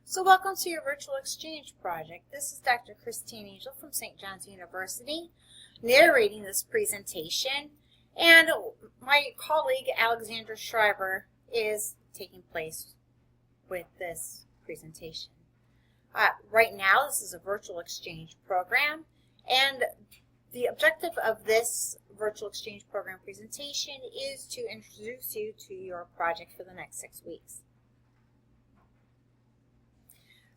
So welcome to your virtual exchange project. This is Dr. Christine Angel from St. John's University narrating this presentation, and my colleague Alexandra Schreiber is taking place with this presentation. Right now this is a virtual exchange program, and the objective of this virtual exchange program presentation is to introduce you to your project for the next 6 weeks.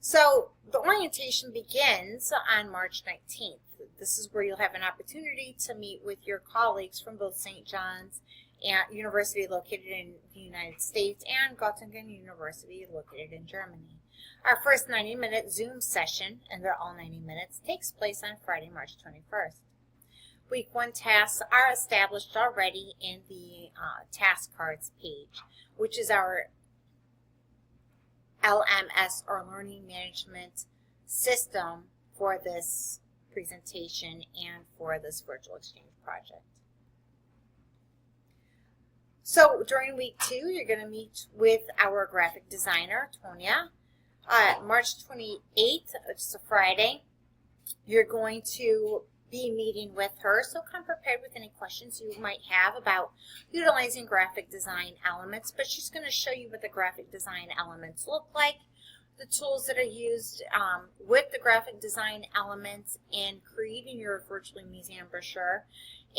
So the orientation begins on March 19th. This is where you'll have an opportunity to meet with your colleagues from both St. John's University located in the United States and Göttingen University located in Germany. Our first 90-minute Zoom session, and they're all 90 minutes, takes place on Friday, March 21st. Week 1 tasks are established already in the task cards page, which is our LMS or Learning Management System for this presentation and for this virtual exchange project. So during week 2, you're going to meet with our graphic designer, Tonya. March 28th, it's a Friday, you're going to be meeting with her, so come prepared with any questions you might have about utilizing graphic design elements, but she's going to show you what the graphic design elements look like, the tools that are used with the graphic design elements in creating your virtual museum brochure,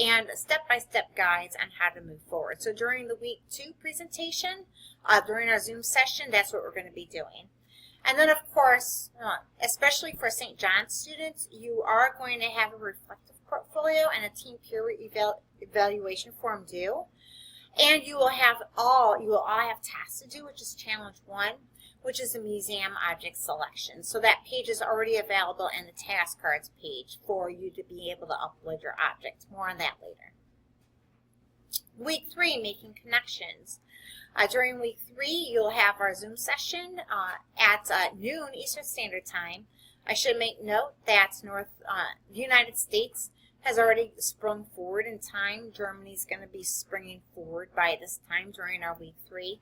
and step-by-step guides on how to move forward. So during the week 2 presentation, during our Zoom session, that's what we're going to be doing. And then, of course, especially for St. John's students, you are going to have a reflective portfolio and a team peer evaluation form due. And you will all have tasks to do, which is challenge 1, which is the museum object selection. So that page is already available in the task cards page for you to be able to upload your objects. More on that later. Week 3, making connections. During week 3, you'll have our Zoom session at noon Eastern Standard Time. I should make note that the United States has already sprung forward in time. Germany's going to be springing forward by this time during our week 3.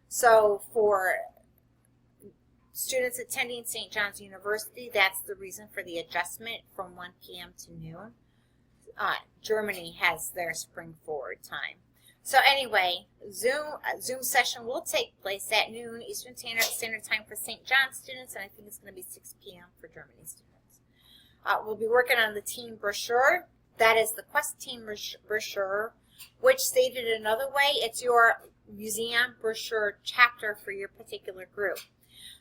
So for students attending St. John's University, that's the reason for the adjustment from 1 p.m. to noon. Germany has their spring forward time. So anyway, Zoom session will take place at noon Eastern Standard Time for St. John's students, and I think it's going to be 6 p.m. for Germany students. We'll be working on the team brochure. That is the Quest team brochure, which stated another way, it's your museum brochure chapter for your particular group.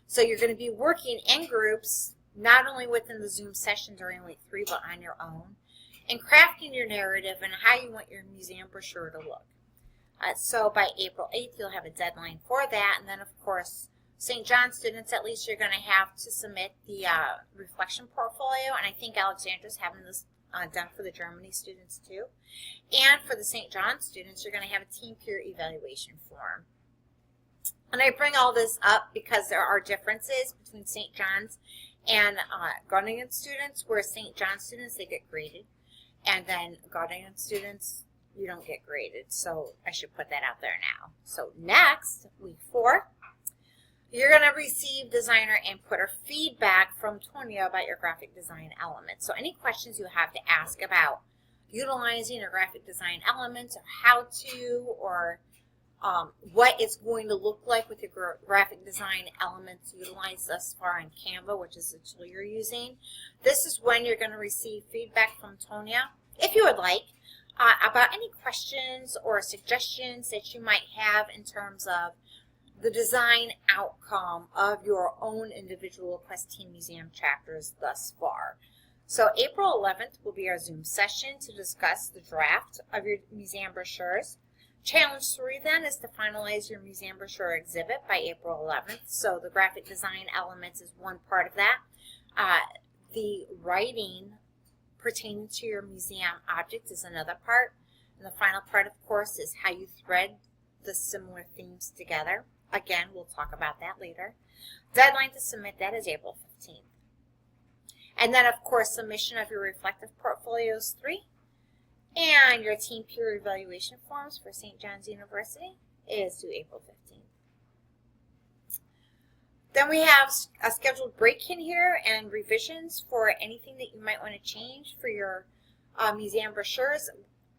So you're going to be working in groups, not only within the Zoom session during week 3, but on your own, and crafting your narrative and how you want your museum brochure to look. So by April 8th, you'll have a deadline for that. And then, of course, St. John's students, at least you're going to have to submit the reflection portfolio. And I think Alexandra's having this done for the Germany students too. And for the St. John's students, you're going to have a team peer evaluation form. And I bring all this up because there are differences between St. John's and Göttingen students, where St. John's students, they get graded. And then Göttingen students, you don't get graded, so I should put that out there now. So next, week 4, you're going to receive designer input or feedback from Tonya about your graphic design elements. So any questions you have to ask about utilizing your graphic design elements, or how to, or what it's going to look like with your graphic design elements utilized thus far in Canva, which is the tool you're using. This is when you're going to receive feedback from Tonya, if you would like, about any questions or suggestions that you might have in terms of the design outcome of your own individual Quest Team Museum chapters thus far. So April 11th will be our Zoom session to discuss the draft of your museum brochures. Challenge 3 then is to finalize your museum brochure exhibit by April 11th. So the graphic design elements is one part of that. The writing pertaining to your museum object is another part. And the final part, of course, is how you thread the similar themes together. Again, we'll talk about that later. Deadline to submit that is April 15th. And then, of course, submission of your reflective portfolios 3. And your team peer evaluation forms for St. John's University is due April 15th. Then we have a scheduled break in here and revisions for anything that you might want to change for your museum brochures.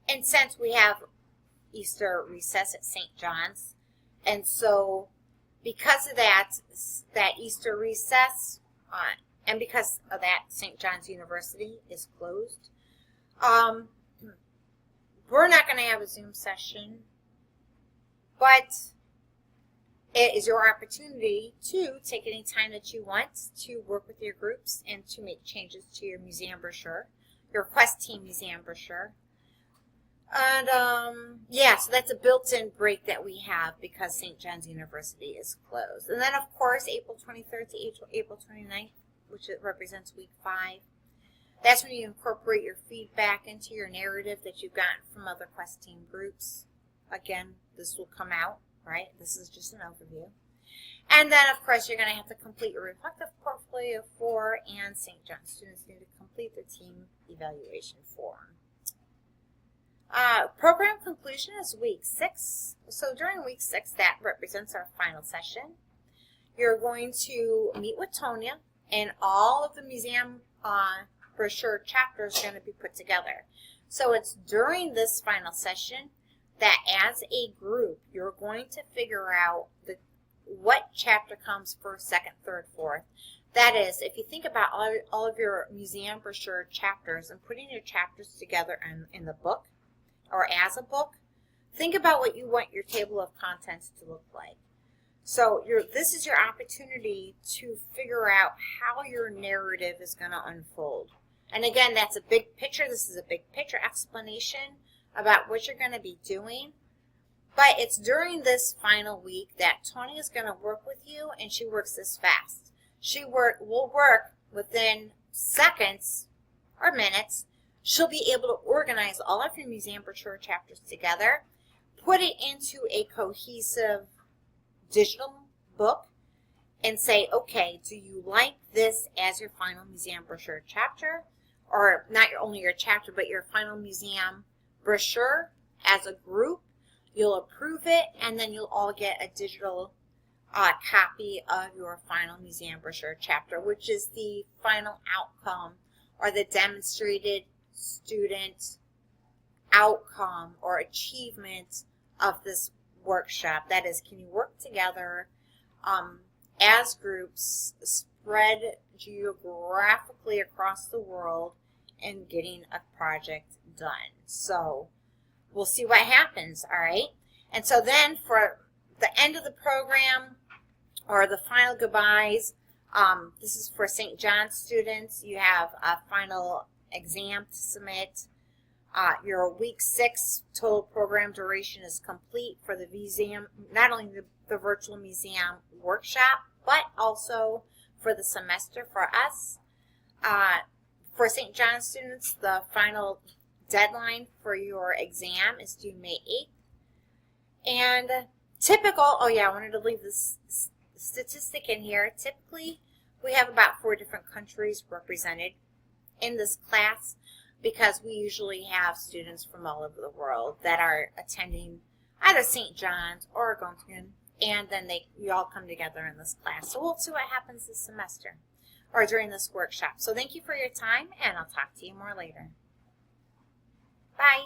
And since we have Easter recess at St. John's, and so because of that Easter recess, and because of that St. John's University is closed, we're not going to have a Zoom session, but it is your opportunity to take any time that you want to work with your groups and to make changes to your museum brochure, your Quest Team museum brochure. And yeah, so that's a built-in break that we have because St. John's University is closed. And then, of course, April 23rd to April 29th, which represents week 5. That's when you incorporate your feedback into your narrative that you've gotten from other Quest Team groups. Again, this will come out, right? This is just an overview. And then, of course, you're going to have to complete your reflective portfolio 4, and St. John's students need to complete the team evaluation form. Program conclusion is week 6. So during week 6, that represents our final session. You're going to meet with Tonya, and all of the museum brochure chapters are going to be put together. So it's during this final session that as a group, you're going to figure out what chapter comes first, second, third, fourth. That is, if you think about all of your museum brochure chapters and putting your chapters together in the book or as a book, think about what you want your table of contents to look like. So this is your opportunity to figure out how your narrative is going to unfold. And again, that's a big picture. This is a big picture explanation about what you're going to be doing. But it's during this final week that Tony is going to work with you, and she works this fast. She will work within seconds or minutes. She'll be able to organize all of your museum brochure chapters together, put it into a cohesive digital book, and say, okay, do you like this as your final museum brochure chapter? Or not only your chapter, but your final museum brochure as a group. You'll approve it, and then you'll all get a digital copy of your final museum brochure chapter, which is the final outcome or the demonstrated student outcome or achievement of this workshop. That is, can you work together as groups, spread geographically across the world, and getting a project done. So we'll see what happens, all right? And so then for the end of the program or the final goodbyes, this is for St. John's students. You have a final exam to submit. Your week 6 total program duration is complete for the museum, not only the virtual museum workshop, but also for the semester for us. For St. John's students, the final deadline for your exam is due May 8th. And typical, oh yeah, I wanted to leave this statistic in here. Typically, we have about 4 different countries represented in this class because we usually have students from all over the world that are attending either St. John's or Algonquin, and then you all come together in this class. So we'll see what happens this semester or during this workshop. So thank you for your time, and I'll talk to you more later. Bye.